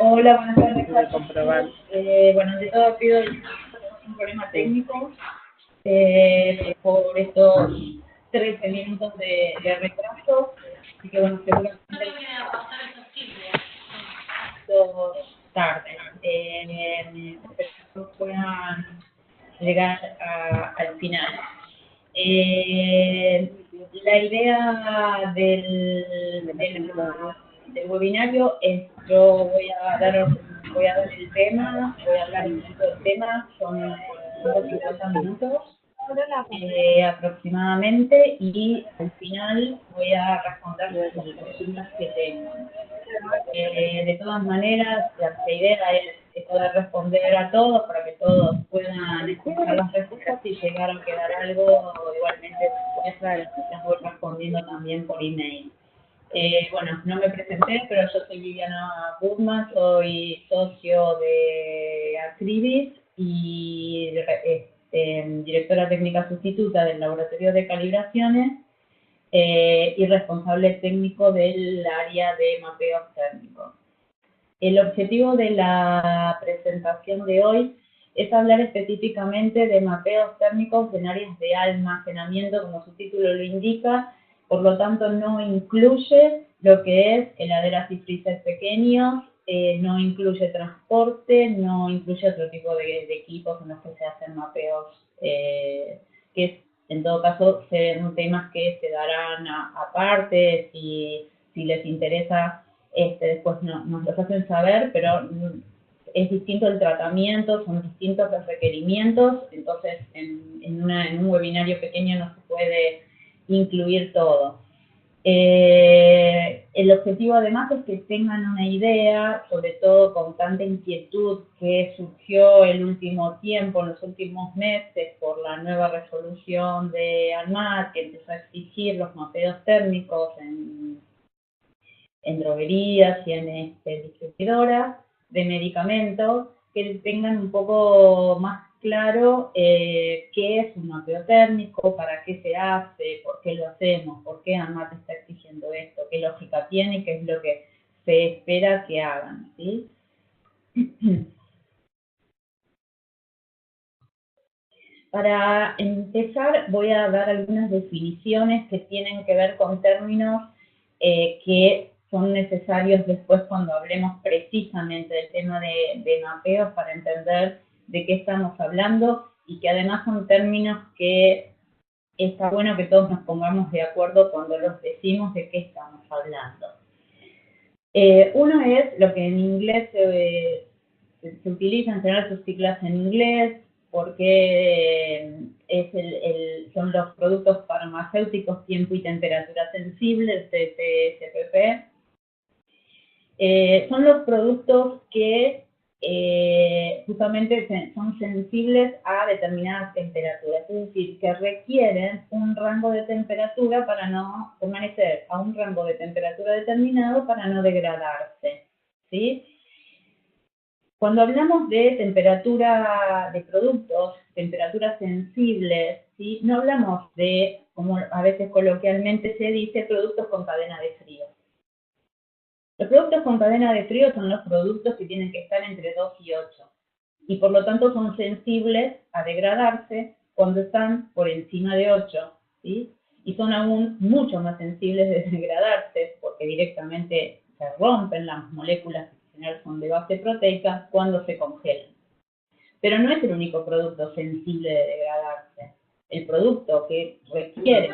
Hola, buenas tardes. Pude comprobar. Bueno, de todo pido un problema técnico por estos 13 minutos de retraso. Así que bueno, seguramente esto tarde. Espero que puedan llegar al final. La idea del webinario es, yo voy a dar el tema, voy a hablar un poquito del tema, son 50 minutos aproximadamente, y al final voy a responder las preguntas que tengan. De todas maneras, la idea es poder responder a todos para que todos puedan escuchar las respuestas. Si llegaron a quedar algo, igualmente las voy respondiendo también por email. Bueno, no me presenté, pero yo soy Viviana Guzmán, soy socio de Acribis y directora técnica sustituta del laboratorio de calibraciones y responsable técnico del área de mapeos térmicos. El objetivo de la presentación de hoy es hablar específicamente de mapeos térmicos en áreas de almacenamiento, como su título lo indica. Por lo tanto, no incluye lo que es heladeras y freezer pequeños, no incluye transporte, no incluye otro tipo de equipos en los que se hacen mapeos, que en todo caso son temas que se darán aparte. Si les interesa, después nos los hacen saber, pero es distinto el tratamiento, son distintos los requerimientos, entonces en un webinario pequeño no se puede incluir todo. El objetivo además es que tengan una idea, sobre todo con tanta inquietud que surgió el último tiempo, en los últimos meses, por la nueva resolución de ANMAT, que empezó a exigir los mapeos térmicos en droguerías y en distribuidoras de medicamentos, que tengan un poco más claro qué es un mapeo térmico, para qué se hace, por qué lo hacemos, por qué ANMAT está exigiendo esto, qué lógica tiene y qué es lo que se espera que hagan, ¿sí? Para empezar, voy a dar algunas definiciones que tienen que ver con términos que son necesarios después cuando hablemos precisamente del tema de mapeos, para entender de qué estamos hablando, y que además son términos que está bueno que todos nos pongamos de acuerdo cuando los decimos de qué estamos hablando. Uno es lo que en inglés se utiliza, en general sus siglas en inglés, porque son los productos farmacéuticos tiempo y temperatura sensibles, TTSPP. Son los productos que justamente son sensibles a determinadas temperaturas, es decir, que requieren un rango de temperatura para no permanecer a un rango de temperatura determinado para no degradarse, ¿sí? Cuando hablamos de temperatura de productos, temperaturas sensibles, ¿sí? No hablamos de, como a veces coloquialmente se dice, productos con cadena de frío. Los productos con cadena de frío son los productos que tienen que estar entre 2 y 8, y por lo tanto son sensibles a degradarse cuando están por encima de 8, ¿sí? Y son aún mucho más sensibles de degradarse porque directamente se rompen las moléculas, que en general son de base proteica, cuando se congelan. Pero no es el único producto sensible de degradarse. El producto que requiere,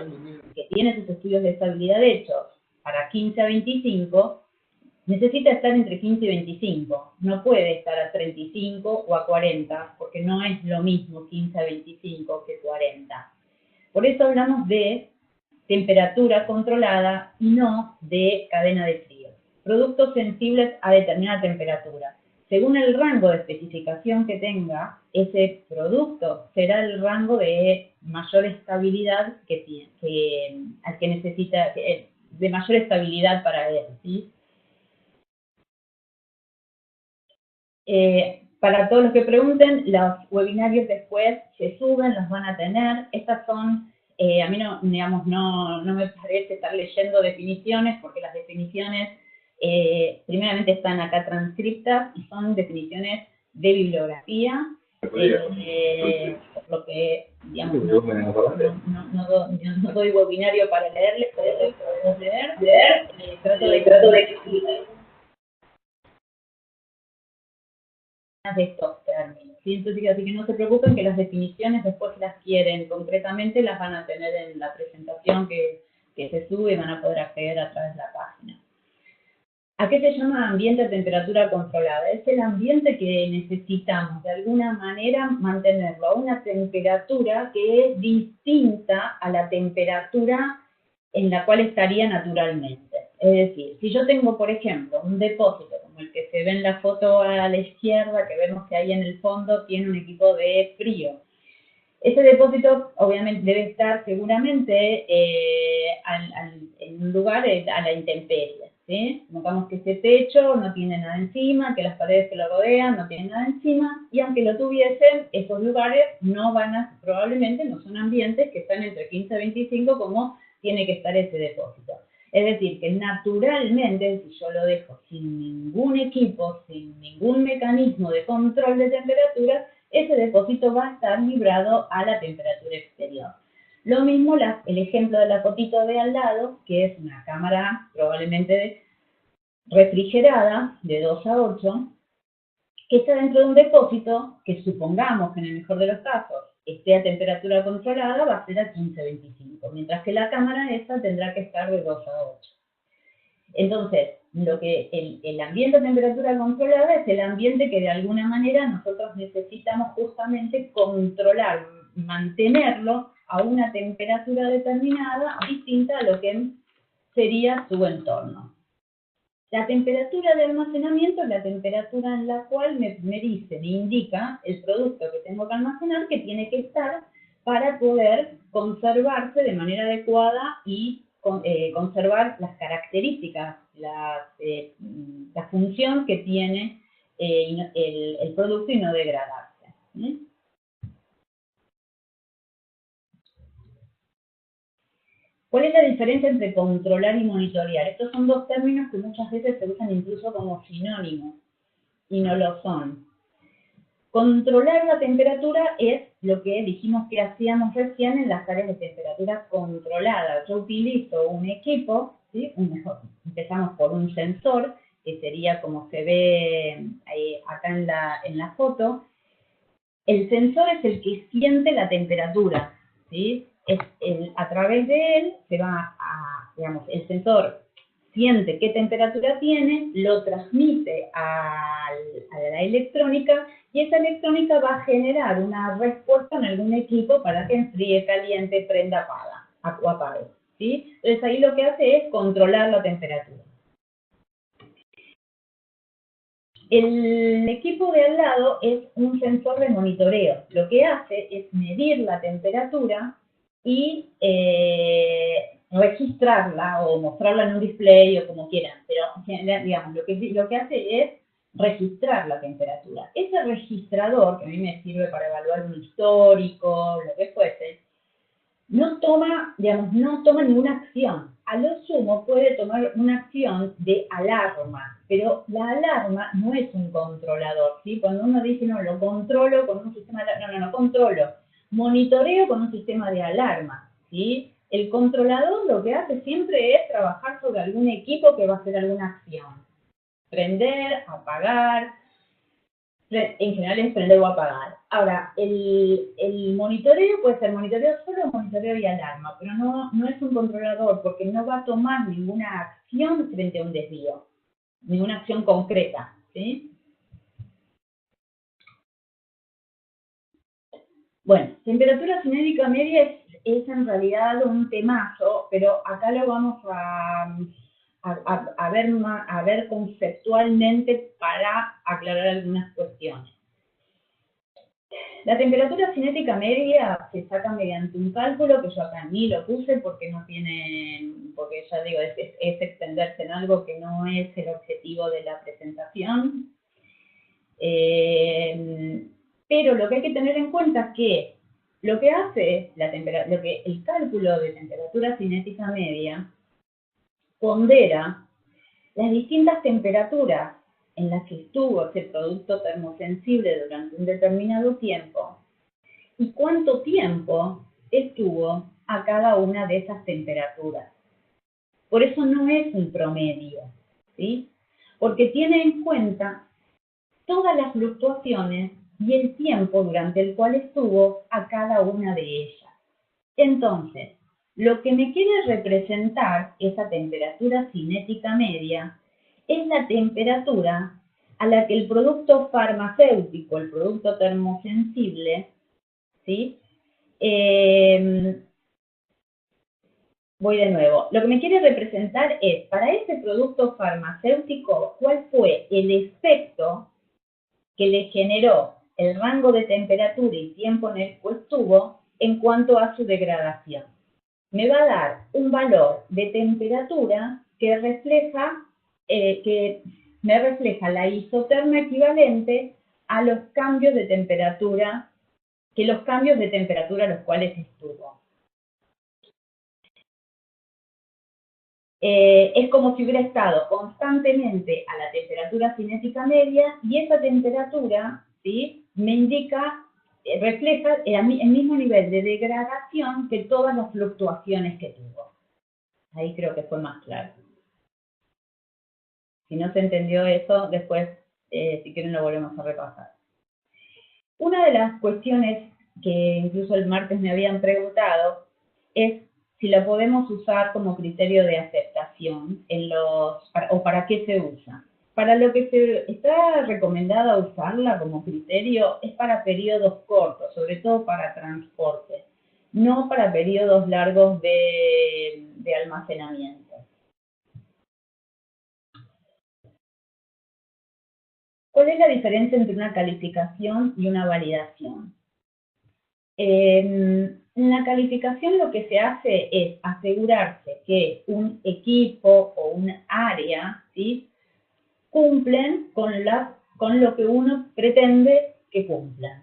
que tiene sus estudios de estabilidad hechos para 15 a 25, necesita estar entre 15 y 25, no puede estar a 35 o a 40, porque no es lo mismo 15 a 25 que 40. Por eso hablamos de temperatura controlada y no de cadena de frío. Productos sensibles a determinada temperatura. Según el rango de especificación que tenga ese producto, será el rango de mayor estabilidad al que necesita, de mayor estabilidad para él, ¿sí? Para todos los que pregunten, los webinarios después se suben, los van a tener. Estas son, a mí no me parece estar leyendo definiciones, porque las definiciones primeramente están acá transcriptas y son definiciones de bibliografía, por lo que, digamos, no doy webinario para leerles, podemos leer, trato de de estos términos. ¿Sí? Entonces, así que no se preocupen que las definiciones después las quieren concretamente, las van a tener en la presentación que se sube y van a poder acceder a través de la página. ¿A qué se llama ambiente a temperatura controlada? Es el ambiente que necesitamos de alguna manera mantenerlo a una temperatura que es distinta a la temperatura en la cual estaría naturalmente. Es decir, si yo tengo, por ejemplo, un depósito como el que se ve en la foto a la izquierda, que vemos que ahí en el fondo tiene un equipo de frío. Ese depósito obviamente debe estar seguramente en un lugar a la intemperie. ¿Sí? Notamos que ese techo no tiene nada encima, que las paredes que lo rodean no tienen nada encima, y aunque lo tuviesen, esos lugares no van a, probablemente no son ambientes que están entre 15 y 25 como tiene que estar ese depósito. Es decir, que naturalmente, si yo lo dejo sin ningún equipo, sin ningún mecanismo de control de temperatura, ese depósito va a estar librado a la temperatura exterior. Lo mismo el ejemplo de la fotito de al lado, que es una cámara probablemente refrigerada de 2 a 8, que está dentro de un depósito que supongamos que en el mejor de los casos esté a temperatura controlada, va a ser a 15-25, mientras que la cámara esa tendrá que estar de 2 a 8. Entonces, el ambiente a temperatura controlada es el ambiente que de alguna manera nosotros necesitamos justamente controlar, mantenerlo a una temperatura determinada distinta a lo que sería su entorno. La temperatura de almacenamiento es la temperatura en la cual me indica el producto que tengo que almacenar que tiene que estar para poder conservarse de manera adecuada y conservar las características, la función que tiene el producto y no degradarse. ¿Sí? ¿Cuál es la diferencia entre controlar y monitorear? Estos son dos términos que muchas veces se usan incluso como sinónimos y no lo son. Controlar la temperatura es lo que dijimos que hacíamos recién en las áreas de temperatura controlada. Yo utilizo un equipo, ¿sí? Empezamos por un sensor, que sería como se ve acá en la foto. El sensor es el que siente la temperatura, ¿sí? A través de él se va a, digamos, el sensor siente qué temperatura tiene, lo transmite a la electrónica y esa electrónica va a generar una respuesta en algún equipo para que enfríe, caliente, prenda, o apague. ¿Sí? Entonces ahí lo que hace es controlar la temperatura. El equipo de al lado es un sensor de monitoreo. Lo que hace es medir la temperatura y registrarla o mostrarla en un display o como quieran, pero digamos, lo que hace es registrar la temperatura. Ese registrador, que a mí me sirve para evaluar un histórico, lo que fuese, no toma ninguna acción. A lo sumo puede tomar una acción de alarma, pero la alarma no es un controlador, ¿sí? Cuando uno dice, no, lo controlo con un sistema de alarma, no controlo. Monitoreo con un sistema de alarma, ¿sí? El controlador lo que hace siempre es trabajar sobre algún equipo que va a hacer alguna acción. Prender, apagar, en general es prender o apagar. Ahora, el monitoreo puede ser monitoreo solo o monitoreo y alarma, pero no es un controlador porque no va a tomar ninguna acción frente a un desvío, ninguna acción concreta, ¿sí? Bueno, temperatura cinética media es en realidad un temazo, pero acá lo vamos a ver conceptualmente para aclarar algunas cuestiones. La temperatura cinética media se saca mediante un cálculo que yo acá ni lo puse porque no tiene, porque ya digo, es extenderse en algo que no es el objetivo de la presentación. Pero lo que hay que tener en cuenta es que lo que hace el cálculo de temperatura cinética media pondera las distintas temperaturas en las que estuvo ese producto termosensible durante un determinado tiempo y cuánto tiempo estuvo a cada una de esas temperaturas. Por eso no es un promedio, ¿sí? Porque tiene en cuenta todas las fluctuaciones y el tiempo durante el cual estuvo a cada una de ellas. Entonces, lo que me quiere representar esa temperatura cinética media es la temperatura a la que el producto farmacéutico, el producto termosensible, ¿sí? Voy de nuevo. Lo que me quiere representar es, para ese producto farmacéutico, cuál fue el efecto que le generó el rango de temperatura y tiempo en el cual estuvo en cuanto a su degradación. Me va a dar un valor de temperatura que me refleja la isoterma equivalente a los cambios de temperatura, a los cuales estuvo. Es como si hubiera estado constantemente a la temperatura cinética media y esa temperatura, ¿sí?, me indica, refleja el mismo nivel de degradación que todas las fluctuaciones que tuvo. Ahí creo que fue más claro. Si no se entendió eso, después, si quieren, lo volvemos a repasar. Una de las cuestiones que incluso el martes me habían preguntado es si la podemos usar como criterio de aceptación o para qué se usa. Para lo que se está recomendada usarla como criterio es para periodos cortos, sobre todo para transporte, no para periodos largos de almacenamiento. ¿Cuál es la diferencia entre una calificación y una validación? En la calificación lo que se hace es asegurarse que un equipo o un área, ¿sí?, cumplen con lo que uno pretende que cumplan,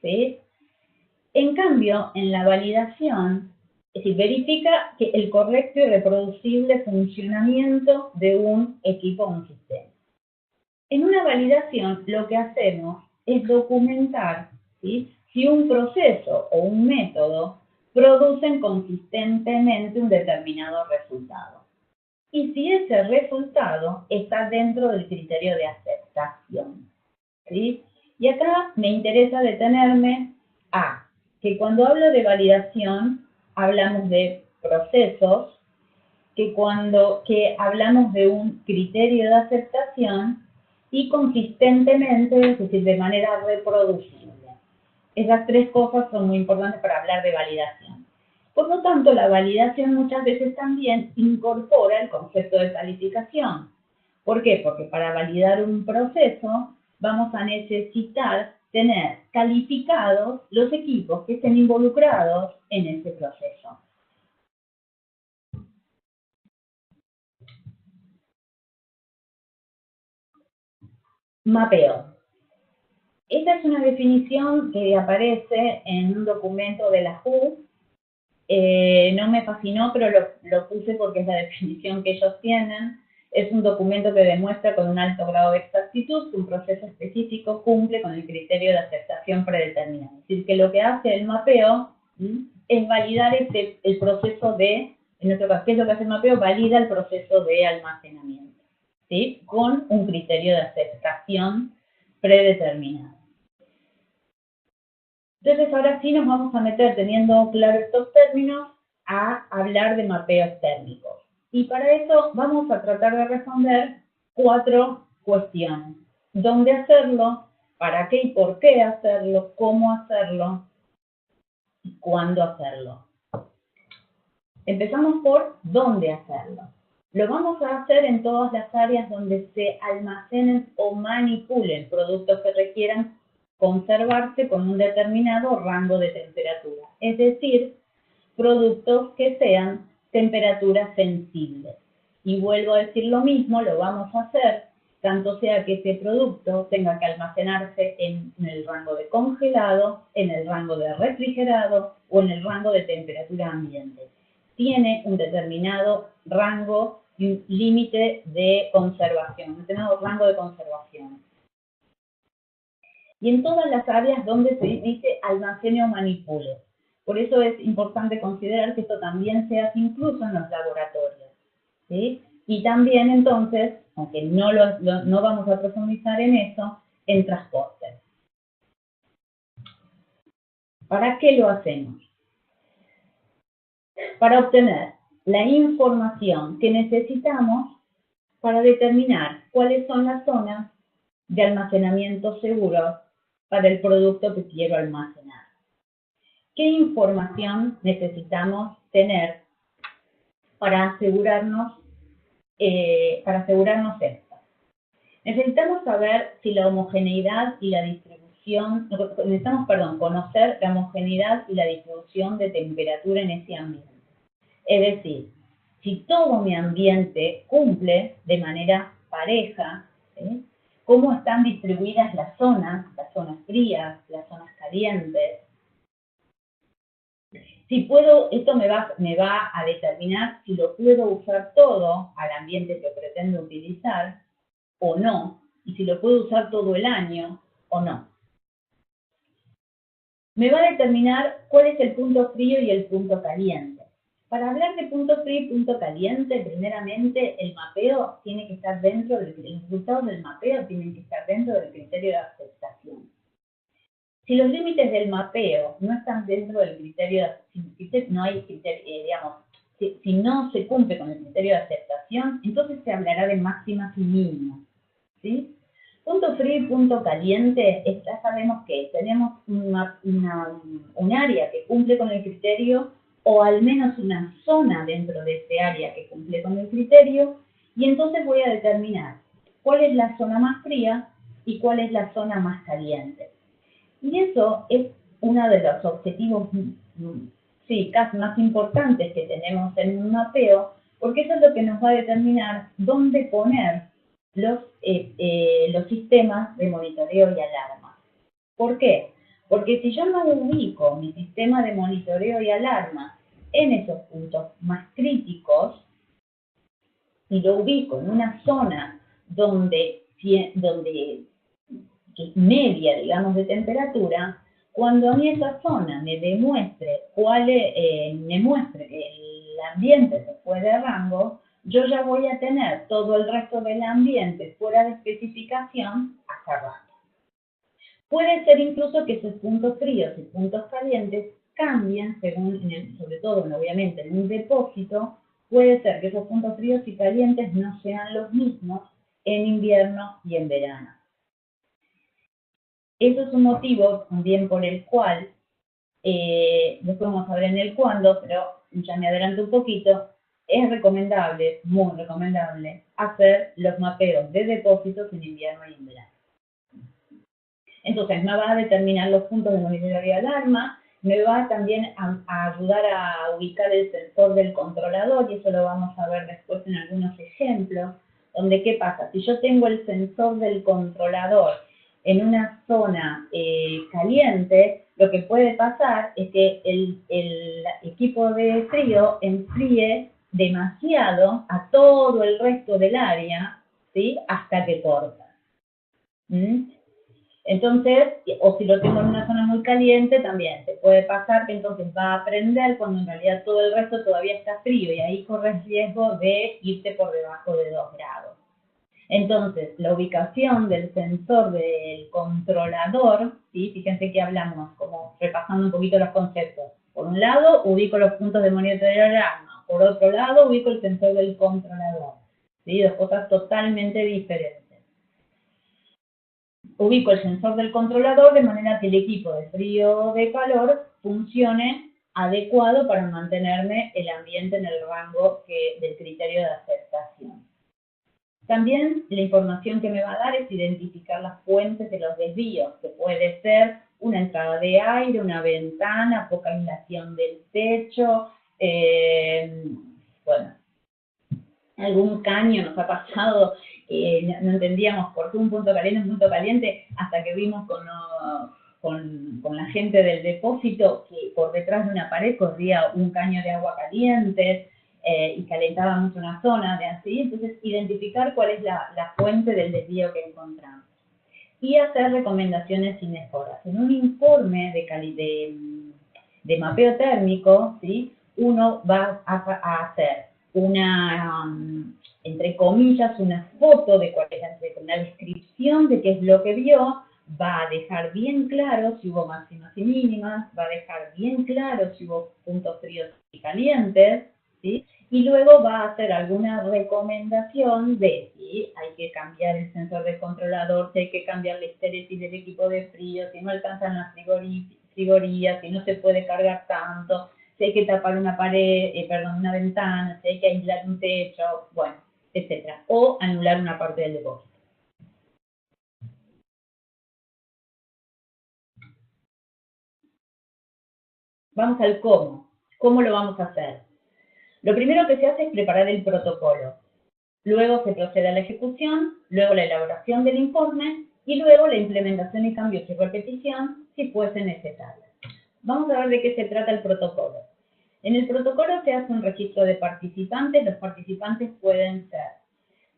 ¿sí? En cambio, en la validación, es decir, verifica que el correcto y reproducible funcionamiento de un equipo o un sistema. En una validación lo que hacemos es documentar, ¿sí?, si un proceso o un método producen consistentemente un determinado resultado. Y si ese resultado está dentro del criterio de aceptación, ¿sí? Y acá me interesa detenerme a que cuando hablo de validación hablamos de procesos, que hablamos de un criterio de aceptación y consistentemente, es decir, de manera reproducible. Esas tres cosas son muy importantes para hablar de validación. Por lo tanto, la validación muchas veces también incorpora el concepto de calificación. ¿Por qué? Porque para validar un proceso vamos a necesitar tener calificados los equipos que estén involucrados en ese proceso. Mapeo. Esta es una definición que aparece en un documento de la WHO. No me fascinó, pero lo puse porque es la definición que ellos tienen. Es un documento que demuestra con un alto grado de exactitud que un proceso específico cumple con el criterio de aceptación predeterminado. Es decir, que lo que hace el mapeo es validar el proceso en nuestro caso, ¿qué es lo que hace el mapeo? Valida el proceso de almacenamiento, ¿sí?, con un criterio de aceptación predeterminado. Entonces, ahora sí nos vamos a meter, teniendo claro estos términos, a hablar de mapeos térmicos. Y para eso vamos a tratar de responder 4 cuestiones. ¿Dónde hacerlo? ¿Para qué y por qué hacerlo? ¿Cómo hacerlo? ¿Y cuándo hacerlo? Empezamos por dónde hacerlo. Lo vamos a hacer en todas las áreas donde se almacenen o manipulen productos que requieran conservarse con un determinado rango de temperatura, es decir, productos que sean temperaturas sensibles. Y vuelvo a decir lo mismo, lo vamos a hacer tanto sea que ese producto tenga que almacenarse en el rango de congelado, en el rango de refrigerado o en el rango de temperatura ambiente. Tiene un determinado rango límite de conservación, no tenemos rango de conservación. Y en todas las áreas donde se dice almacene o manipule. Por eso es importante considerar que esto también se hace incluso en los laboratorios, ¿sí? Y también entonces, aunque no vamos a profundizar en eso, en transporte. ¿Para qué lo hacemos? Para obtener la información que necesitamos para determinar cuáles son las zonas de almacenamiento seguro para el producto que quiero almacenar. ¿Qué información necesitamos tener para asegurarnos esto? Necesitamos saber si la homogeneidad y la distribución, conocer la homogeneidad y la distribución de temperatura en ese ambiente. Es decir, si todo mi ambiente cumple de manera pareja, ¿sí? Cómo están distribuidas las zonas frías, las zonas calientes. Si puedo, esto me va a determinar si lo puedo usar todo al ambiente que pretendo utilizar o no, y si lo puedo usar todo el año o no. Me va a determinar cuál es el punto frío y el punto caliente. Para hablar de punto frío y punto caliente, primeramente el mapeo tiene que estar dentro los resultados del mapeo tienen que estar dentro del criterio de aceptación. Si los límites del mapeo no están dentro del criterio, no hay criterio, si no se cumple con el criterio de aceptación, entonces se hablará de máximas y mínimas, ¿sí? Punto frío y punto caliente, ya sabemos que tenemos un área que cumple con el criterio, o al menos una zona dentro de ese área que cumple con el criterio, y entonces voy a determinar cuál es la zona más fría y cuál es la zona más caliente. Y eso es uno de los objetivos, casi más importantes que tenemos en un mapeo, porque eso es lo que nos va a determinar dónde poner los sistemas de monitoreo y alarma. ¿Por qué? Porque si yo no ubico mi sistema de monitoreo y alarma en esos puntos más críticos, y lo ubico en una zona donde media, digamos, de temperatura, cuando a mí esa zona me demuestre que el ambiente se fue de rango, yo ya voy a tener todo el resto del ambiente fuera de especificación a cerrar. Puede ser incluso que esos puntos fríos y puntos calientes cambien según, sobre todo, obviamente, en un depósito, puede ser que esos puntos fríos y calientes no sean los mismos en invierno y en verano. Eso es un motivo también por el cual, después vamos a ver en el cuándo, pero ya me adelanto un poquito, es recomendable, muy recomendable, hacer los mapeos de depósitos en invierno y en verano. Entonces, me va a determinar los puntos de monitoreo y alarma, me va también a ayudar a ubicar el sensor del controlador, y eso lo vamos a ver después en algunos ejemplos, donde ¿qué pasa? Si yo tengo el sensor del controlador en una zona caliente, lo que puede pasar es que el equipo de frío enfríe demasiado a todo el resto del área, ¿sí? Hasta que corta. Entonces, o si lo tengo en una zona muy caliente, también te puede pasar que entonces va a prender cuando en realidad todo el resto todavía está frío, y ahí corres riesgo de irte por debajo de 2 grados. Entonces, la ubicación del sensor del controlador, ¿sí? Fíjense que hablamos, como repasando un poquito los conceptos. Por un lado, ubico los puntos de monitoreo de alarma. Por otro lado, ubico el sensor del controlador. ¿Sí? Dos cosas totalmente diferentes. Ubico el sensor del controlador de manera que el equipo de frío o de calor funcione adecuado para mantenerme el ambiente en el rango del criterio de aceptación. También la información que me va a dar es identificar las fuentes de los desvíos, que puede ser una entrada de aire, una ventana, poca aislación del techo, bueno, algún caño nos ha pasado, no entendíamos por qué un punto caliente, hasta que vimos con la gente del depósito que por detrás de una pared corría un caño de agua caliente. y calentaba mucho una zona de así, entonces identificar cuál es la fuente del desvío que encontramos. Y hacer recomendaciones y mejoras. En un informe de mapeo térmico, ¿sí? Uno va a hacer una, entre comillas, una foto de cuál es una descripción de qué es lo que vio, va a dejar bien claro si hubo máximas y mínimas, va a dejar bien claro si hubo puntos fríos y calientes, ¿sí? Y luego va a hacer alguna recomendación de si hay que cambiar el sensor del controlador, si hay que cambiar la histéresis del equipo de frío, si no alcanzan las frigorías, si no se puede cargar tanto, si hay que tapar una pared, una ventana, si hay que aislar un techo, bueno, etcétera. O anular una parte del depósito. Vamos al cómo. ¿Cómo lo vamos a hacer? Lo primero que se hace es preparar el protocolo. Luego se procede a la ejecución, luego la elaboración del informe y luego la implementación y cambios y repetición si fuese necesario. Vamos a ver de qué se trata el protocolo. En el protocolo se hace un registro de participantes. Los participantes pueden ser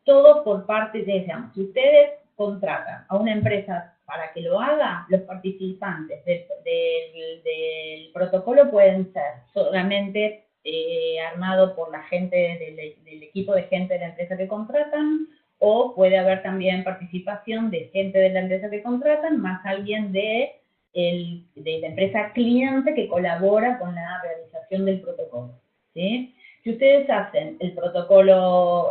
todos por parte de, digamos, si ustedes contratan a una empresa para que lo haga, los participantes del protocolo pueden ser solamente armado por la gente del equipo de gente de la empresa que contratan, o puede haber también participación de gente de la empresa que contratan, más alguien de la empresa cliente que colabora con la realización del protocolo, ¿sí? Si ustedes hacen el protocolo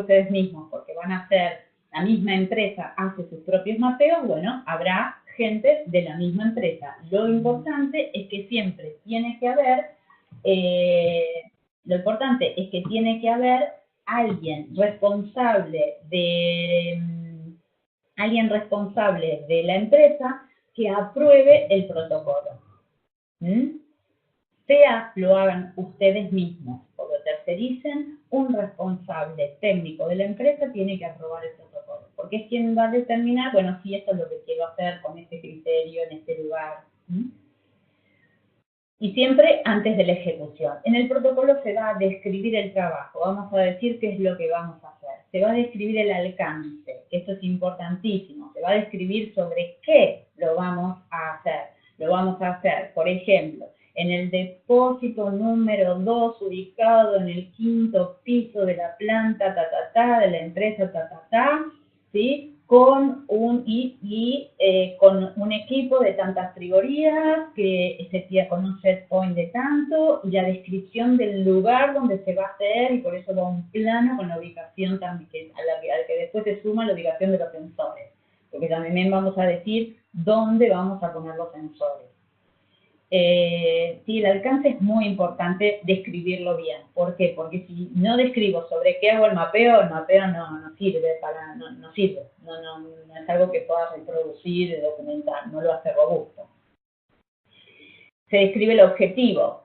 ustedes mismos, porque van a hacer, la misma empresa hace sus propios mapeos, bueno, habrá gente de la misma empresa. Lo importante es que siempre tiene que haber, alguien responsable de la empresa que apruebe el protocolo. Sea lo hagan ustedes mismos o lo tercericen, un responsable técnico de la empresa tiene que aprobar el protocolo, porque es quien va a determinar, bueno, si esto es lo que quiero hacer con este criterio, en este lugar. Y siempre antes de la ejecución. En el protocolo se va a describir el trabajo, vamos a decir qué es lo que vamos a hacer. Se va a describir el alcance, que esto es importantísimo. Se va a describir sobre qué lo vamos a hacer. Lo vamos a hacer, por ejemplo, en el depósito número 2, ubicado en el 5º piso de la planta, de la empresa, ¿sí? Con un equipo de tantas frigorías, con un set point de tanto, y la descripción del lugar donde se va a hacer, y por eso va un plano con la ubicación también, al que después se suma la ubicación de los sensores, porque también vamos a decir dónde vamos a poner los sensores. Sí, el alcance es muy importante describirlo bien. ¿Por qué? Porque si no describo sobre qué hago el mapeo no sirve, no sirve. No es algo que pueda reproducir y documentar, no lo hace robusto. Se describe el objetivo.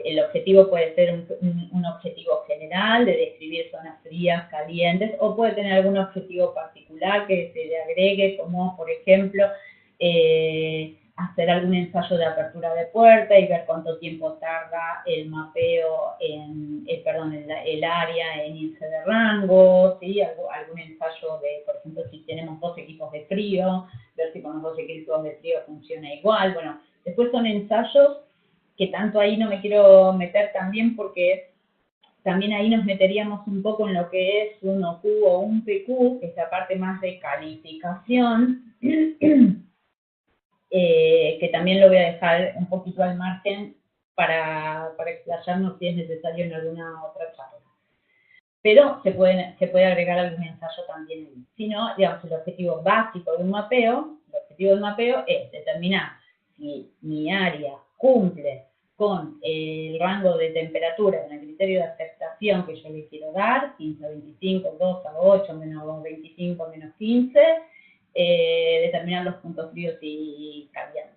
El objetivo puede ser un objetivo general de describir zonas frías, calientes, o puede tener algún objetivo particular que se le agregue, como por ejemplo hacer algún ensayo de apertura de puerta y ver cuánto tiempo tarda el mapeo, el área en irse de rango, ¿sí? Algún ensayo de, por ejemplo, si tenemos 2 equipos de frío, ver si con los 2 equipos de frío funciona igual. Bueno, después son ensayos que tanto ahí no me quiero meter también, porque también ahí nos meteríamos un poco en lo que es un OQ o un PQ, que es la parte más de calificación, que también lo voy a dejar un poquito al margen para explayarnos si es necesario en alguna otra charla. Pero se puede agregar algún ensayo también ahí. Si no, digamos, el objetivo básico de un mapeo, es determinar si mi área cumple con el rango de temperatura, con el criterio de aceptación que yo le quiero dar, 15 a 25, 2 a 8, menos 25, menos 15, determinar los puntos fríos y calientes.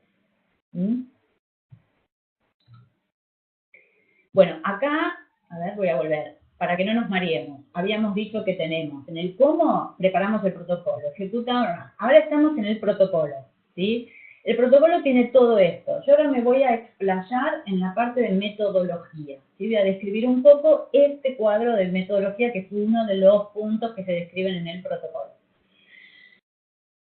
Bueno, acá, a ver, voy a volver, para que no nos mareemos. Habíamos dicho que tenemos, en el cómo preparamos el protocolo, ejecutamos, ahora estamos en el protocolo, ¿sí? El protocolo tiene todo esto. Yo ahora me voy a explayar en la parte de metodología. ¿Sí? Voy a describir un poco este cuadro de metodología, que es uno de los puntos que se describen en el protocolo.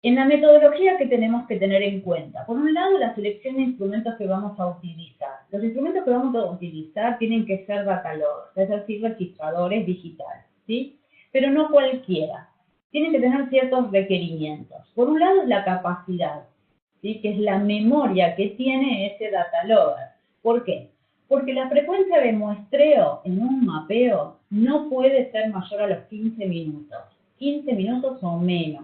En la metodología, ¿qué tenemos que tener en cuenta? Por un lado, la selección de instrumentos que vamos a utilizar. Los instrumentos que vamos a utilizar tienen que ser data loggers, es decir, registradores digitales, ¿sí? Pero no cualquiera. Tienen que tener ciertos requerimientos. Por un lado, la capacidad, ¿sí? Que es la memoria que tiene ese data logger. ¿Por qué? Porque la frecuencia de muestreo en un mapeo no puede ser mayor a los 15 minutos. 15 minutos o menos.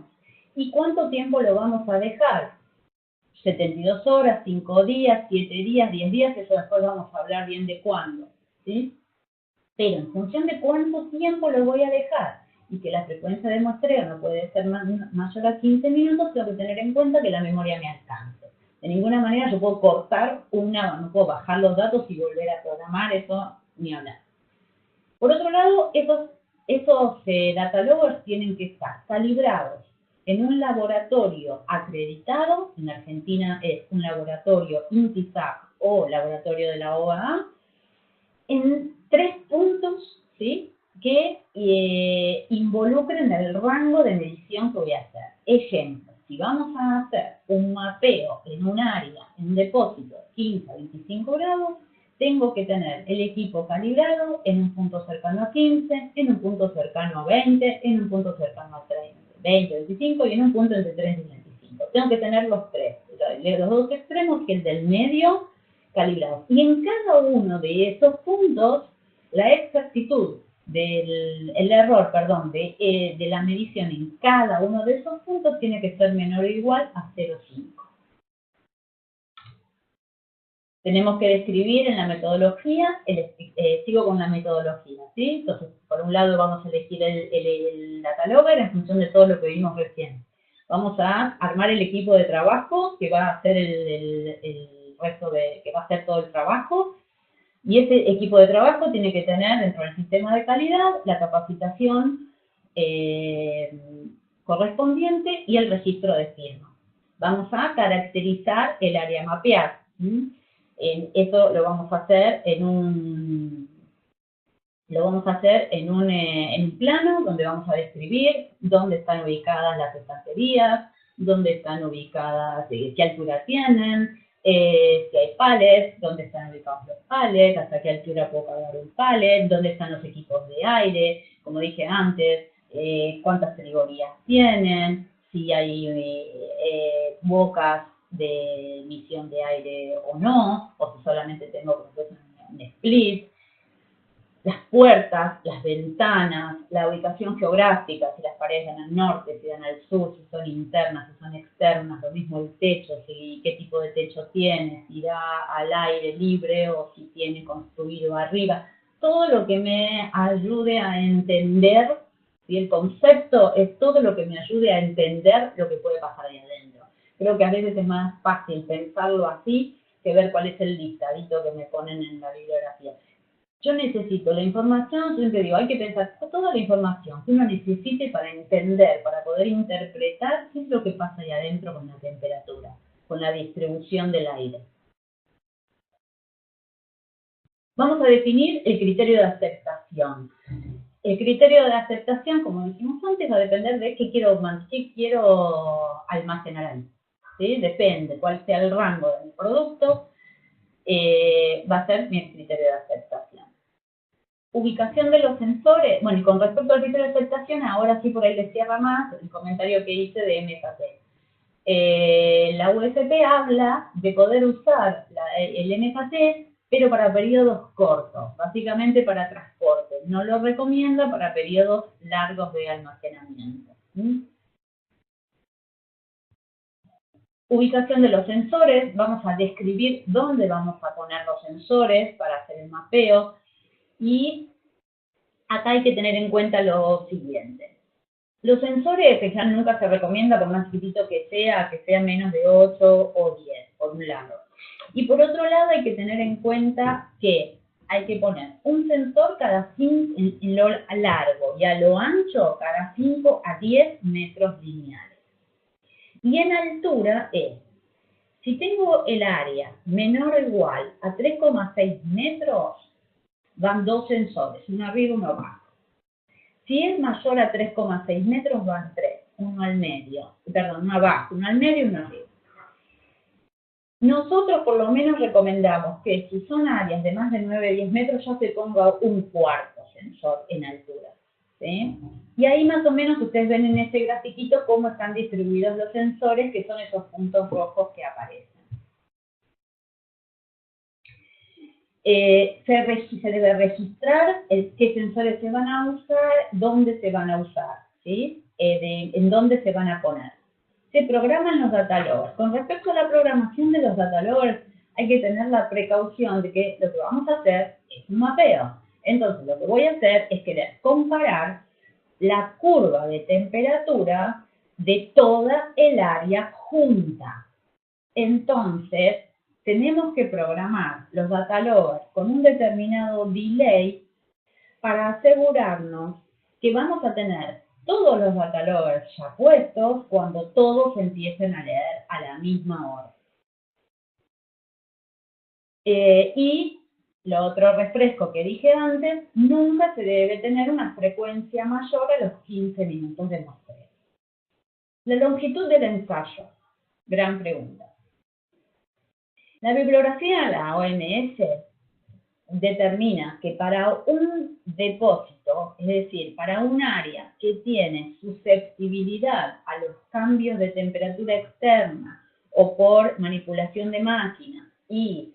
¿Y cuánto tiempo lo vamos a dejar? 72 horas, 5 días, 7 días, 10 días, eso después vamos a hablar bien de cuándo, ¿sí? Pero en función de cuánto tiempo lo voy a dejar y que la frecuencia de muestreo no puede ser mayor a 15 minutos, tengo que tener en cuenta que la memoria me alcance. De ninguna manera yo puedo cortar no puedo bajar los datos y volver a programar, eso ni hablar. Por otro lado, esos data loggers tienen que estar calibrados en un laboratorio acreditado. En Argentina es un laboratorio INTISAC o laboratorio de la OAA, en 3 puntos, ¿sí? Que involucren el rango de medición que voy a hacer. Ejemplo, si vamos a hacer un mapeo en un área, en un depósito 15 a 25 grados, tengo que tener el equipo calibrado en un punto cercano a 15, en un punto cercano a 20, en un punto cercano a 30, 20, 25 y en un punto entre 30 y 25. Tengo que tener los 3, los 2 extremos, que el del medio, calibrados. Y en cada uno de esos puntos, la exactitud el error de la medición en cada uno de esos puntos tiene que ser menor o igual a 0,5. Tenemos que describir en la metodología, sigo con la metodología, ¿sí? Entonces, por un lado vamos a elegir el data logger en función de todo lo que vimos recién. Vamos a armar el equipo de trabajo que va a hacer que va a hacer todo el trabajo. Y ese equipo de trabajo tiene que tener dentro del sistema de calidad la capacitación correspondiente y el registro de firma. Vamos a caracterizar el área mapeada. Eso lo vamos a hacer en un plano donde vamos a describir dónde están ubicadas las estanterías, dónde están ubicadas, qué altura tienen, si hay pallets, dónde están ubicados los pallets, hasta qué altura puedo cargar un pallet, dónde están los equipos de aire, como dije antes, cuántas categorías tienen, si hay bocas de emisión de aire o no, o si solamente tengo un split, las puertas, las ventanas, la ubicación geográfica, si las paredes dan al norte, si dan al sur, si son internas, si son externas, lo mismo el techo, qué tipo de techo tiene, si da al aire libre o si tiene construido arriba. Todo lo que me ayude a entender, y el concepto es todo lo que me ayude a entender lo que puede pasar ahí adentro. Creo que a veces es más fácil pensarlo así que ver cuál es el listadito que me ponen en la bibliografía. Yo necesito la información, siempre digo, hay que pensar toda la información que uno necesite para entender, para poder interpretar qué es lo que pasa ahí adentro con la temperatura, con la distribución del aire. Vamos a definir el criterio de aceptación. El criterio de aceptación, como dijimos antes, va a depender de qué quiero almacenar ahí. ¿Sí? Depende cuál sea el rango del producto, va a ser mi criterio de aceptación. Ubicación de los sensores, bueno, y con respecto al criterio de aceptación, ahora sí por ahí les cierra más el comentario que hice de MKT. La USP habla de poder usar el MKT, pero para periodos cortos, básicamente para transporte. No lo recomienda para periodos largos de almacenamiento. Ubicación de los sensores, vamos a describir dónde vamos a poner los sensores para hacer el mapeo. Y acá hay que tener en cuenta lo siguiente. Los sensores, que ya nunca se recomienda por más chiquitito que sea menos de 8 o 10, por un lado. Y por otro lado hay que tener en cuenta que hay que poner un sensor cada 5, en lo largo y a lo ancho, cada 5 a 10 metros lineales. Y en altura es Si tengo el área menor o igual a 3,6 metros, van 2 sensores, uno arriba y uno abajo. Si es mayor a 3,6 metros, van 3, uno al medio, perdón, uno abajo, uno al medio y uno arriba. Nosotros por lo menos recomendamos que si son áreas de más de 9-10 metros ya se ponga un cuarto sensor en altura. ¿Sí? Y ahí más o menos ustedes ven en este grafiquito cómo están distribuidos los sensores, que son esos puntos rojos que aparecen. Se debe registrar qué sensores se van a usar, dónde se van a usar, ¿sí? En dónde se van a poner. Se programan los data loggers. Con respecto a la programación de los data loggers, hay que tener la precaución de que lo que vamos a hacer es un mapeo. Entonces, lo que voy a hacer es querer comparar la curva de temperatura de toda el área junta. Entonces, tenemos que programar los data loggers con un determinado delay para asegurarnos que vamos a tener todos los data loggers ya puestos cuando todos empiecen a leer a la misma hora. Y lo otro refresco que dije antes, nunca se debe tener una frecuencia mayor a los 15 minutos de muestreo. La longitud del ensayo, gran pregunta. La bibliografía de la OMS determina que para un depósito, es decir, para un área que tiene susceptibilidad a los cambios de temperatura externa o por manipulación de máquinas y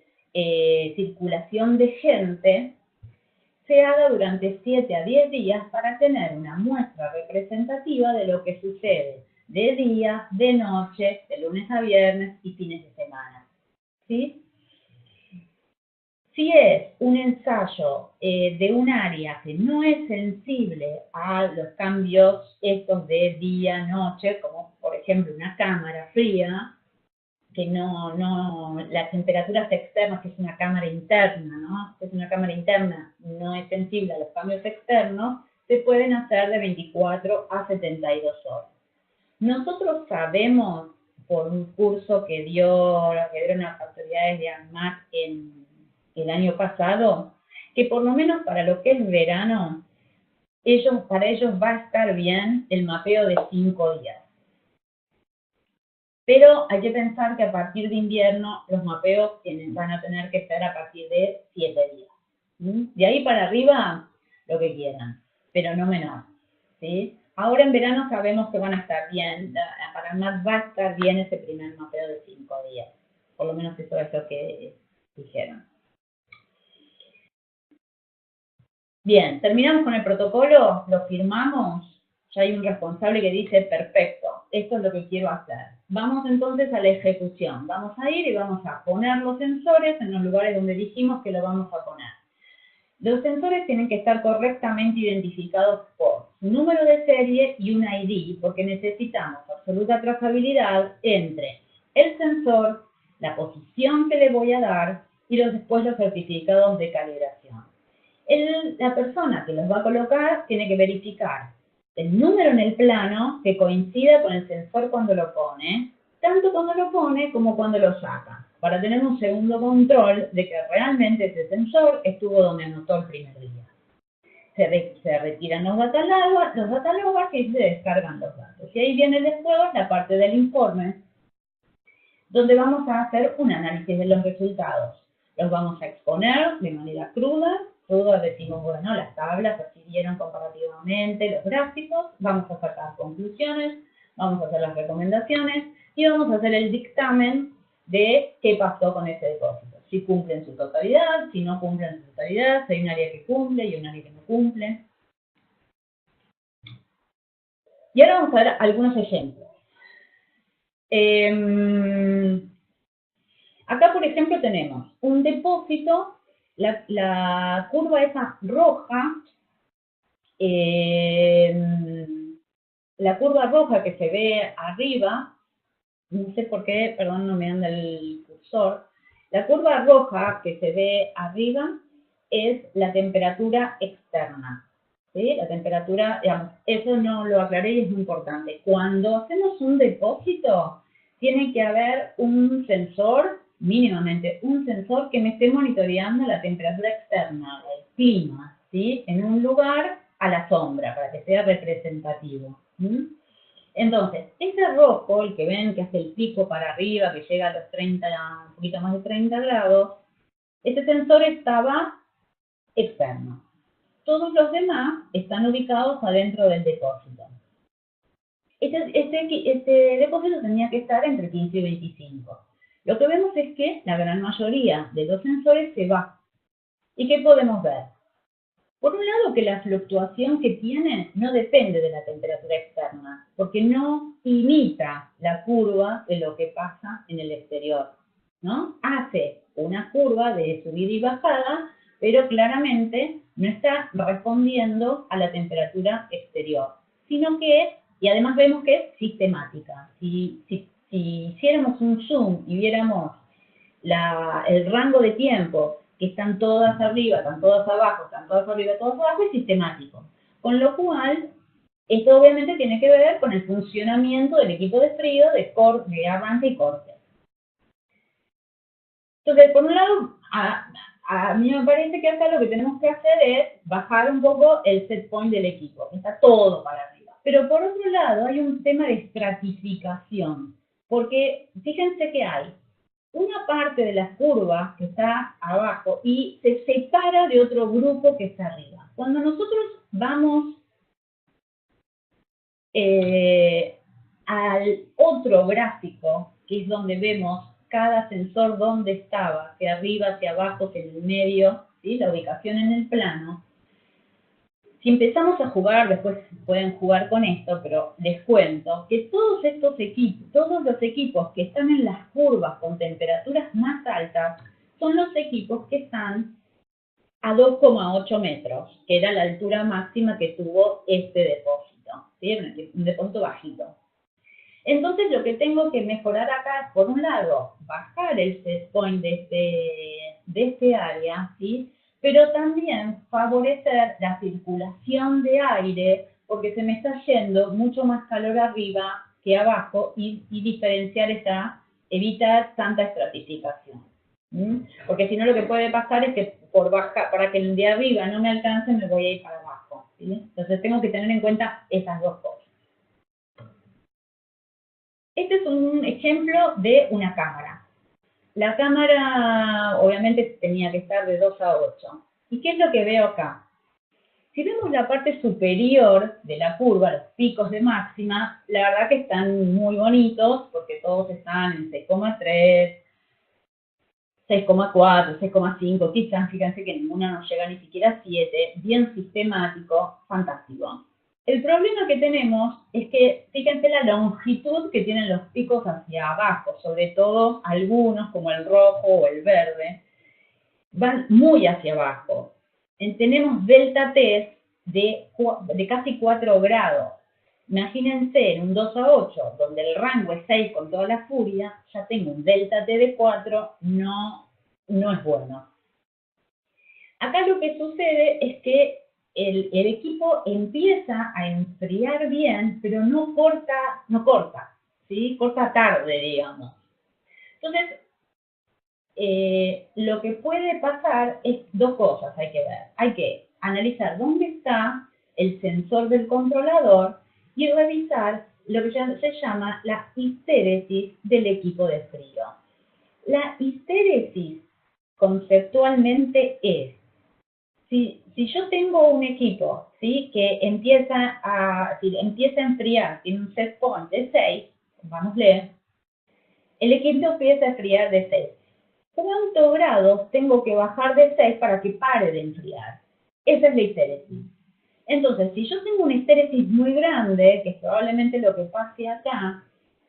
circulación de gente, se haga durante 7 a 10 días para tener una muestra representativa de lo que sucede de día, de noche, de lunes a viernes y fines de semana. ¿Sí? Si es un ensayo de un área que no es sensible a los cambios estos de día, noche, como por ejemplo una cámara fría, que las temperaturas externas, que es una cámara interna, ¿no? Que es una cámara interna, no es sensible a los cambios externos, se pueden hacer de 24 a 72 horas. Nosotros sabemos, por un curso que dieron las autoridades de ANMAT el año pasado, que por lo menos para lo que es verano, para ellos va a estar bien el mapeo de 5 días. Pero hay que pensar que a partir de invierno los mapeos van a tener que ser a partir de 7 días. De ahí para arriba, lo que quieran, pero no menor. ¿Sí? Ahora en verano sabemos que van a estar bien, para ANMAT va a estar bien ese primer mapeo de 5 días. Por lo menos eso es lo que dijeron. Bien, terminamos con el protocolo, lo firmamos, ya hay un responsable que dice, perfecto, esto es lo que quiero hacer. Vamos entonces a la ejecución, vamos a ir y vamos a poner los sensores en los lugares donde dijimos que lo vamos a poner. Los sensores tienen que estar correctamente identificados por su número de serie y un ID, porque necesitamos absoluta trazabilidad entre el sensor, la posición que le voy a dar y después los certificados de calibración. La persona que los va a colocar tiene que verificar el número en el plano que coincida con el sensor cuando lo pone, tanto cuando lo pone como cuando lo saca, para tener un segundo control de que realmente ese sensor estuvo donde anotó el primer día. Se retiran los data loggers y se descargan los datos. Y ahí viene después la parte del informe, donde vamos a hacer un análisis de los resultados. Los vamos a exponer de manera cruda, decimos, bueno, las tablas así dieron comparativamente, los gráficos, vamos a sacar conclusiones, vamos a hacer las recomendaciones y vamos a hacer el dictamen de qué pasó con ese depósito. Si cumplen su totalidad, si no cumplen su totalidad, si hay un área que cumple y un área que no cumple. Y ahora vamos a ver algunos ejemplos. Acá, por ejemplo, tenemos un depósito, la curva esa roja, la curva roja que se ve arriba, no sé por qué, perdón, no me anda el cursor, la curva roja que se ve arriba es la temperatura externa, ¿sí? La temperatura, digamos, eso no lo aclaré y es muy importante. Cuando hacemos un depósito, tiene que haber un sensor, mínimamente un sensor que me esté monitoreando la temperatura externa, el clima, ¿sí? En un lugar a la sombra, para que sea representativo. Entonces, ese rojo, el que ven que hace el pico para arriba, que llega a los 30, un poquito más de 30 grados, ese sensor estaba externo. Todos los demás están ubicados adentro del depósito. Este depósito tenía que estar entre 15 y 25. Lo que vemos es que la gran mayoría de los sensores se va. ¿Y qué podemos ver? Por un lado, que la fluctuación que tiene no depende de la temperatura externa, porque no imita la curva de lo que pasa en el exterior, ¿no? Hace una curva de subida y bajada, pero claramente no está respondiendo a la temperatura exterior, sino que, y además vemos que es sistemática. Si hiciéramos un zoom y viéramos el rango de tiempo, que están todas arriba, están todas abajo, están todas arriba, todas abajo, es sistemático. Con lo cual, esto obviamente tiene que ver con el funcionamiento del equipo de frío de arranque y corte. Entonces, por un lado, a mí me parece que acá lo que tenemos que hacer es bajar un poco el set point del equipo, que está todo para arriba. Pero por otro lado, hay un tema de estratificación, porque fíjense que hay una parte de la curva que está abajo y se separa de otro grupo que está arriba. Cuando nosotros vamos al otro gráfico, que es donde vemos cada sensor dónde estaba, hacia arriba, hacia abajo, hacia el medio, ¿sí? La ubicación en el plano. Si empezamos a jugar, después pueden jugar con esto, pero les cuento que todos los equipos que están en las curvas con temperaturas más altas, son los equipos que están a 2,8 metros, que era la altura máxima que tuvo este depósito, ¿sí? Un depósito bajito. Entonces lo que tengo que mejorar acá es, por un lado, bajar el set point de este área, ¿sí? Pero también favorecer la circulación de aire, porque se me está yendo mucho más calor arriba que abajo y diferenciar evitar tanta estratificación. Porque si no, lo que puede pasar es que para que el de arriba no me alcance, me voy a ir para abajo, ¿sí? Entonces tengo que tener en cuenta esas dos cosas. Este es un ejemplo de una cámara. La cámara obviamente tenía que estar de 2 a 8. ¿Y qué es lo que veo acá? Si vemos la parte superior de la curva, los picos de máxima, la verdad que están muy bonitos porque todos están en 6,3, 6,4, 6,5, quizás, fíjense que ninguna nos llega ni siquiera a 7, bien sistemático, fantástico. El problema que tenemos es que, fíjense la longitud que tienen los picos hacia abajo, sobre todo algunos como el rojo o el verde, van muy hacia abajo. Tenemos delta T de casi 4 grados. Imagínense en un 2 a 8, donde el rango es 6 con toda la furia, ya tengo un delta T de 4, no es bueno. Acá lo que sucede es que el equipo empieza a enfriar bien, pero no corta, ¿sí? Corta tarde, digamos. Entonces, lo que puede pasar es dos cosas hay que ver. Hay que analizar dónde está el sensor del controlador y revisar lo que se llama la histéresis del equipo de frío. La histéresis conceptualmente es, si yo tengo un equipo, ¿sí? Que empieza a enfriar, tiene un set point de 6, vamos a leer, el equipo empieza a enfriar de 6. ¿Cuántos grados tengo que bajar de 6 para que pare de enfriar? Esa es la histéresis. Entonces, si yo tengo una histéresis muy grande, que es probablemente lo que pase acá,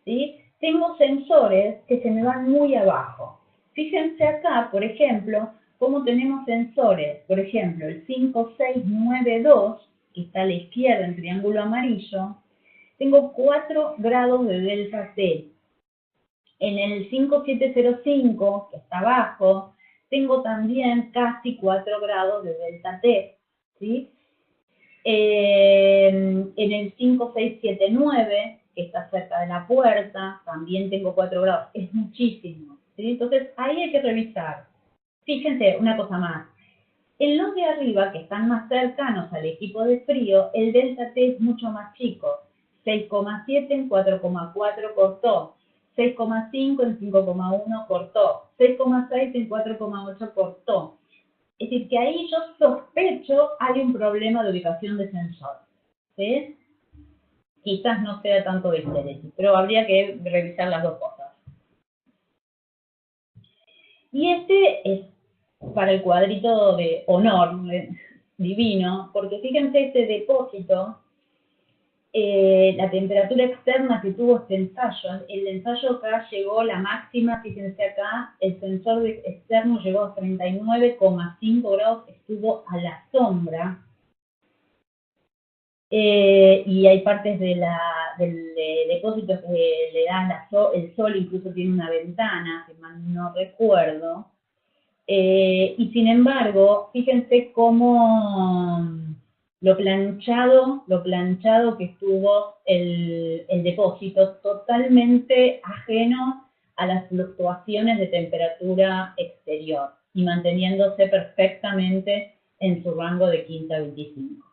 ¿sí? Tengo sensores que se me van muy abajo. Fíjense acá, por ejemplo, cómo tenemos sensores, por ejemplo, el 5692, que está a la izquierda en triángulo amarillo, tengo 4 grados de delta T. En el 5705, que está abajo, tengo también casi 4 grados de delta T, ¿sí? En el 5679 que está cerca de la puerta, también tengo 4 grados, es muchísimo, ¿sí? Entonces ahí hay que revisar. Fíjense, una cosa más, en los de arriba, que están más cercanos al equipo de frío, el delta T es mucho más chico, 6,7 en 4,4 cortó, 6,5 en 5,1 cortó, 6,6 en 4,8 cortó. Es decir, que ahí yo sospecho hay un problema de ubicación de sensor, ¿sí? Quizás no sea tanto de histéresis, pero habría que revisar las dos cosas. Y este es para el cuadrito de honor divino, porque fíjense este depósito, la temperatura externa que tuvo este ensayo, el ensayo acá llegó la máxima, fíjense acá, el sensor externo llegó a 39,5 grados, estuvo a la sombra, y hay partes del depósito que le dan el sol, incluso tiene una ventana, que mal no recuerdo, y sin embargo, fíjense cómo lo planchado que estuvo el depósito, totalmente ajeno a las fluctuaciones de temperatura exterior y manteniéndose perfectamente en su rango de 15 a 25.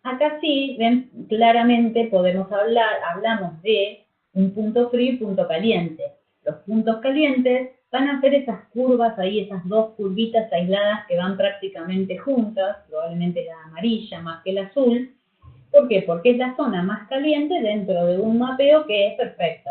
Acá sí, ven, claramente hablamos de un punto frío y punto caliente. Los puntos calientes van a ser esas curvas ahí, esas dos curvitas aisladas que van prácticamente juntas, probablemente la amarilla más que el azul. ¿Por qué? Porque es la zona más caliente dentro de un mapeo que es perfecto,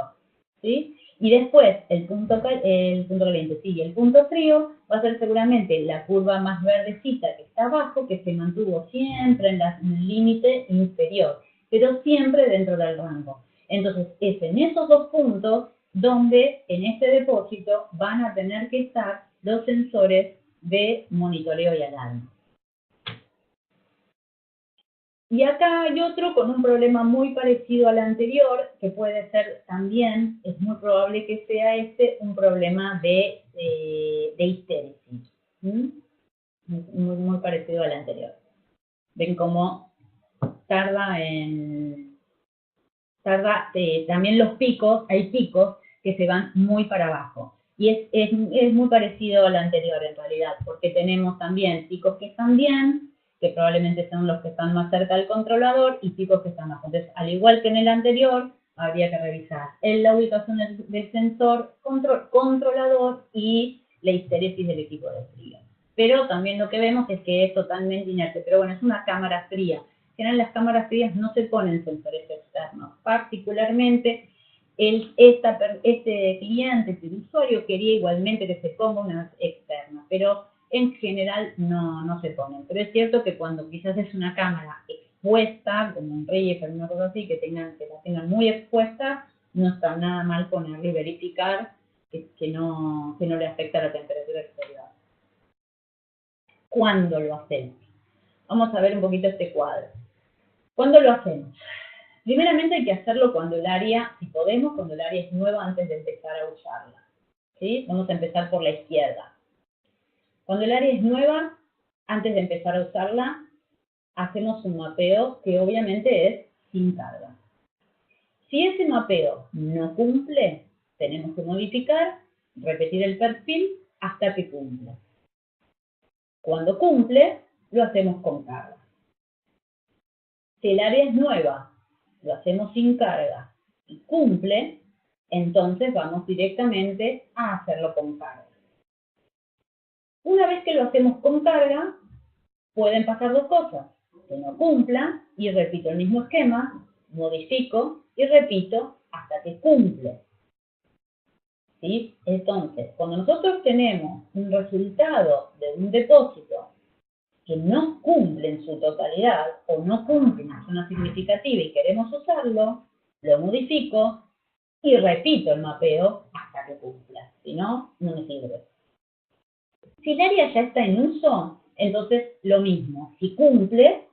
¿sí? Y después el punto caliente, sí, el punto frío va a ser seguramente la curva más verdecita que está abajo, que se mantuvo siempre en el límite inferior, pero siempre dentro del rango. Entonces, es en esos dos puntos donde en este depósito van a tener que estar los sensores de monitoreo y alarma. Y acá hay otro con un problema muy parecido al anterior, que puede ser también, es muy probable que sea un problema de histéresis. Muy parecido al anterior. Ven cómo también los picos, hay picos que se van muy para abajo. Y es muy parecido al anterior en realidad, porque tenemos también picos que están bien, que probablemente son los que están más cerca del controlador, y picos que están bajo. Entonces, al igual que en el anterior, habría que revisar la ubicación del sensor controlador y la histéresis del equipo de frío. Pero también lo que vemos es que es totalmente inerte. Pero bueno, es una cámara fría. En general, las cámaras frías no se ponen sensores externos. Particularmente, este cliente, este usuario, quería igualmente que se ponga una externa, pero en general no se ponen. Pero es cierto que cuando quizás es una cámara expuesta, como un Rey o una cosa así, que la tengan muy expuesta, no está nada mal ponerle y verificar que no le afecta la temperatura exterior. ¿Cuándo lo hacemos? Vamos a ver un poquito este cuadro. ¿Cuándo lo hacemos? Primeramente hay que hacerlo cuando el área, si podemos, cuando el área es nueva antes de empezar a usarla. ¿Sí? Vamos a empezar por la izquierda. Cuando el área es nueva, antes de empezar a usarla, hacemos un mapeo que obviamente es sin carga. Si ese mapeo no cumple, tenemos que modificar, repetir el perfil hasta que cumpla. Cuando cumple, lo hacemos con carga. Si el área es nueva, lo hacemos sin carga y cumple, entonces vamos directamente a hacerlo con carga. Una vez que lo hacemos con carga, pueden pasar dos cosas. Que no cumpla y repito el mismo esquema, modifico y repito hasta que cumple. ¿Sí? Entonces, cuando nosotros tenemos un resultado de un depósito que no cumple en su totalidad o no cumple en una zona significativa y queremos usarlo, lo modifico y repito el mapeo hasta que cumpla. Si no, no me sirve. Si el área ya está en uso, entonces lo mismo. Si cumple,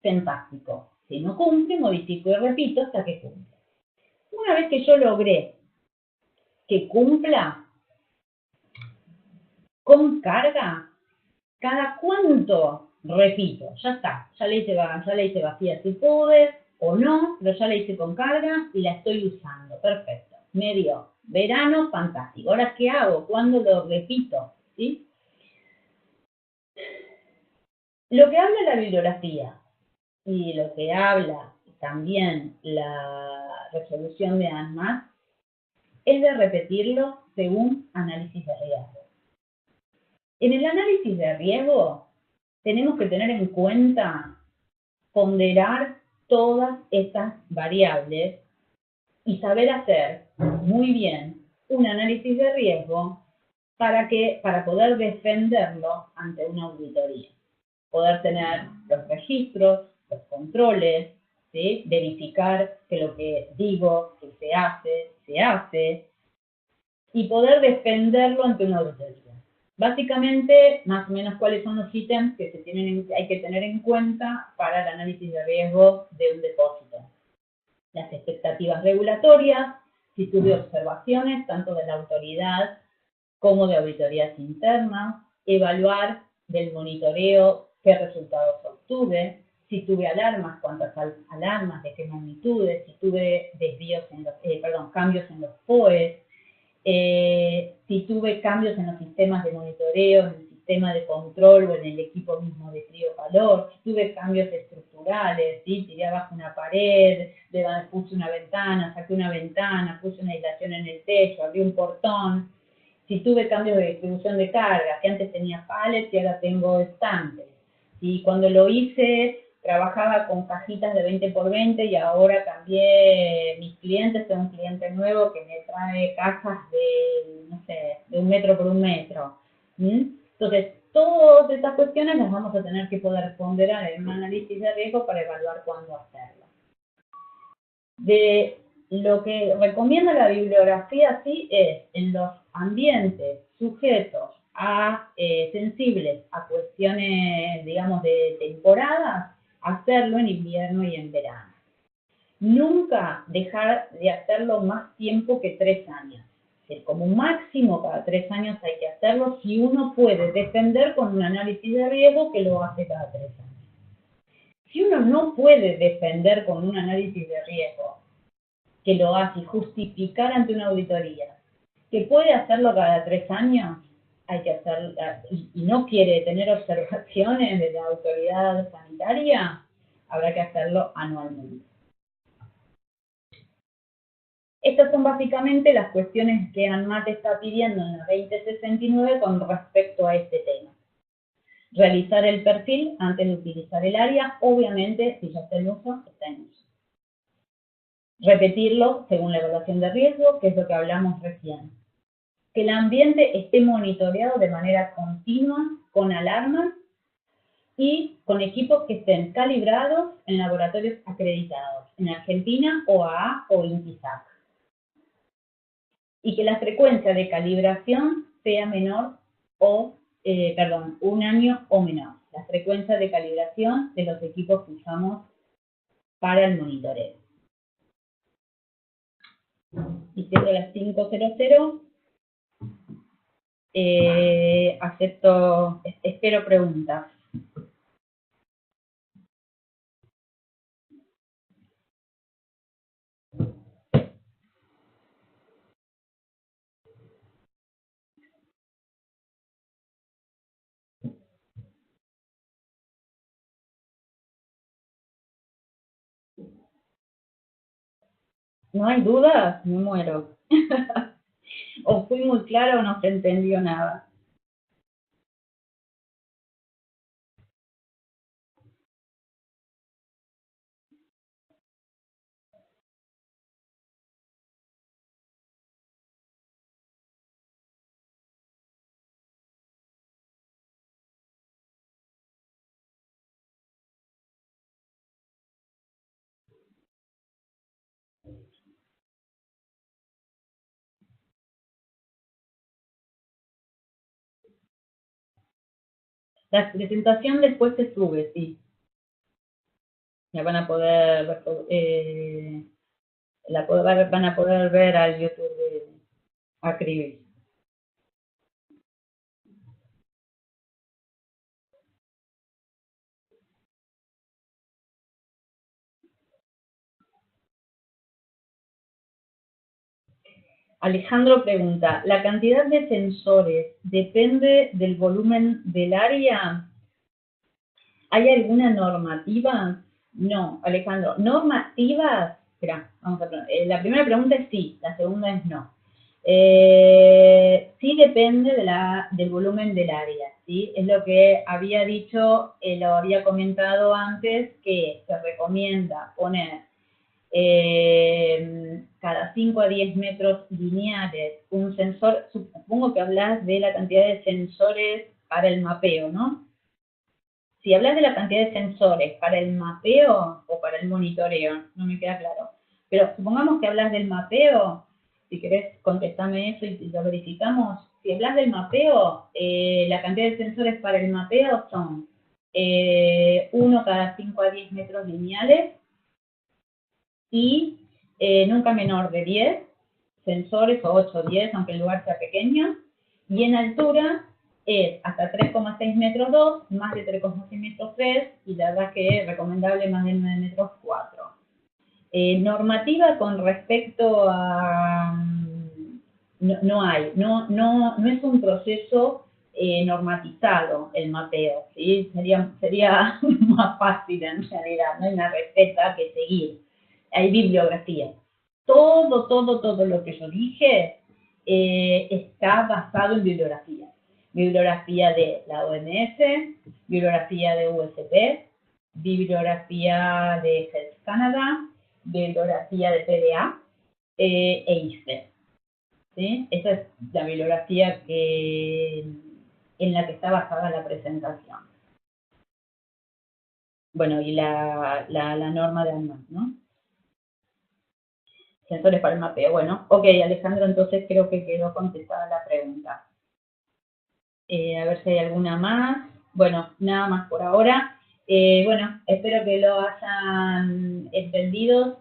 fantástico. Si no cumple, modifico y repito hasta que cumple. Una vez que yo logré que cumpla con carga, ¿cada cuánto repito? Ya está, ya le hice vacía si pude, o no, pero ya la hice con carga y la estoy usando. Perfecto. Me dio. Verano, fantástico. Ahora, ¿qué hago? ¿Cuándo lo repito? ¿Sí? Lo que habla la bibliografía y lo que habla también la resolución de ANMAT es de repetirlo según análisis de riesgo. En el análisis de riesgo tenemos que tener en cuenta ponderar todas estas variables y saber hacer muy bien un análisis de riesgo para poder defenderlo ante una auditoría. Poder tener los registros, los controles, ¿sí? Verificar que lo que digo que se hace, y poder defenderlo ante una auditoría. Básicamente, más o menos cuáles son los ítems que hay que tener en cuenta para el análisis de riesgo de un depósito. Las expectativas regulatorias, si tuve observaciones tanto de la autoridad como de auditorías internas, evaluar del monitoreo qué resultados obtuve, si tuve alarmas, cuántas alarmas, de qué magnitudes, si tuve cambios en los POEs, si tuve cambios en los sistemas de monitoreo, en el sistema de control o en el equipo mismo de frío-calor, si tuve cambios estructurales, ¿sí? Tiré abajo una pared, puse una ventana, saqué una ventana, puse una aislación en el techo, abrí un portón, si tuve cambios de distribución de carga, que antes tenía pallets y ahora tengo estantes. Y cuando lo hice, trabajaba con cajitas de 20 por 20 y ahora cambié mis clientes, tengo un cliente nuevo que me trae cajas de, no sé, de 1 metro por 1 metro. Entonces, todas estas cuestiones las vamos a tener que poder ponderar en un análisis de riesgo para evaluar cuándo hacerlo. De lo que recomienda la bibliografía, sí, es en los ambientes sujetos a sensibles a cuestiones, digamos, de temporadas, hacerlo en invierno y en verano. Nunca dejar de hacerlo más tiempo que 3 años. Como máximo cada 3 años hay que hacerlo si uno puede defender con un análisis de riesgo que lo hace cada 3 años. Si uno no puede defender con un análisis de riesgo que lo hace y justificar ante una auditoría, que puede hacerlo cada 3 años, hay que hacerlo, y no quiere tener observaciones de la autoridad sanitaria, habrá que hacerlo anualmente. Estas son básicamente las cuestiones que ANMAT está pidiendo en la 2069 con respecto a este tema. Realizar el perfil antes de utilizar el área, obviamente, si ya está en uso, está en uso. Repetirlo según la evaluación de riesgo, que es lo que hablamos recién. Que el ambiente esté monitoreado de manera continua, con alarmas y con equipos que estén calibrados en laboratorios acreditados, en Argentina, OAA o INTISAC. Y que la frecuencia de calibración sea menor o, 1 año o menor. La frecuencia de calibración de los equipos que usamos para el monitoreo. Y siendo las 5:00, espero preguntas. ¿No hay dudas? Me muero. O fui muy clara o no se entendió nada. La presentación después se sube, sí. La van a poder, van a poder ver al YouTube de Acribis. Alejandro pregunta, ¿la cantidad de sensores depende del volumen del área? ¿Hay alguna normativa? No, Alejandro, normativas, espera, vamos a la primera pregunta es sí, la segunda es no. Sí depende del volumen del área, ¿sí? Es lo que había dicho, lo había comentado antes, que se recomienda poner cada 5 a 10 metros lineales un sensor. Supongo que hablas de la cantidad de sensores para el mapeo, ¿no? Si hablas de la cantidad de sensores para el mapeo o para el monitoreo, no me queda claro. Pero supongamos que hablas del mapeo, si querés contestarme eso y lo verificamos. Si hablas del mapeo, la cantidad de sensores para el mapeo son 1 cada 5 a 10 metros lineales y nunca menor de 10 sensores, o 8 o 10, aunque el lugar sea pequeño, y en altura es hasta 3,6 metros 2, más de 3,6 metros 3, y la verdad que es recomendable más de 9 metros 4. Normativa con respecto a... no hay, no es un proceso normatizado el mapeo, ¿sí? Sería más fácil en realidad, no hay una receta que seguir, hay bibliografía. Todo lo que yo dije está basado en bibliografía. Bibliografía de la OMS, bibliografía de USP, bibliografía de Health Canada, bibliografía de PDA e ICE. ¿Sí? Esa es la bibliografía en la que está basada la presentación. Bueno, y la norma de ANMAT, ¿no? Sensores para el mapeo. Bueno, ok, Alejandro, entonces creo que quedó contestada la pregunta. A ver si hay alguna más. Bueno, nada más por ahora. Bueno, espero que lo hayan entendido.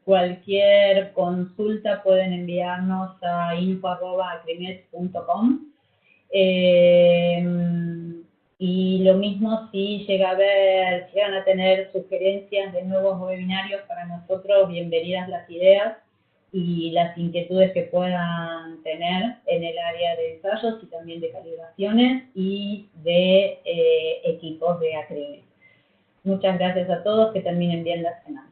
Cualquier consulta pueden enviarnos a info@acrimet.com. Y lo mismo si llegan a tener sugerencias de nuevos webinarios para nosotros, bienvenidas las ideas y las inquietudes que puedan tener en el área de ensayos y también de calibraciones y de equipos de Acrimet. Muchas gracias a todos, que terminen bien la semana.